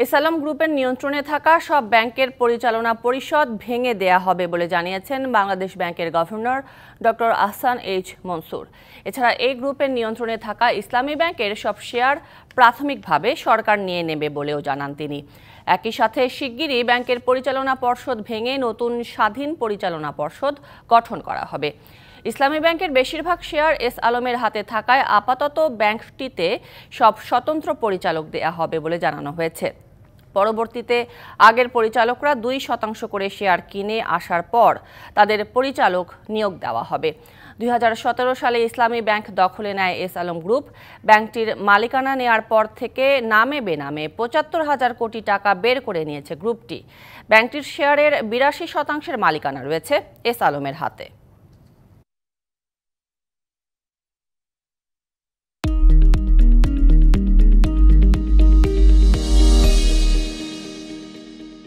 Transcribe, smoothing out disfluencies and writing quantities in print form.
S Alam গ্রুপের নিয়ন্ত্রণে থাকা সব ব্যাংকের পরিচালনা পরিষদ ভেঙে দেয়া হবে বলে জানিয়েছেন বাংলাদেশ ব্যাংকের governor doctor Ahsan H Mansur. এছাড়া এই গ্রুপের নিয়ন্ত্রণে থাকা ইসলামী ব্যাংকের সব শেয়ার প্রাথমিকভাবে সরকার নিয়ে নেবে বলেও জানান তিনি। একই সাথে শিগগিরই ব্যাংকের পরিচালনা পর্ষদ ভেঙে নতুন স্বাধীন পরিচালনা পর্ষদ গঠন করা হবে। ইসলামী ব্যাংকের বেশিরভাগ শেয়ার এস আলমের হাতে থাকায় আপাতত ব্যাংকটিতে সব স্বতন্ত্র পরিচালক দেয়া হবে বলে জানানো হয়েছে। পরবর্তীতে আগের পরিচালকরা 2% করে শেয়ার কিনে আসার পর তাদের পরিচালক নিয়োগ দেওয়া হবে। 2017 সালে ইসলামী ব্যাংক দখলে নেয় এস আলম গ্রুপ। ব্যাংকটির মালিকানা নেয়ার পর থেকে নামে বেনামে 75,000 কোটি টাকা বের করে নিয়েছে গ্রুপটি। ব্যাংকটির শেয়ারের 82% মালিকানা রয়েছে এস আলমের হাতে।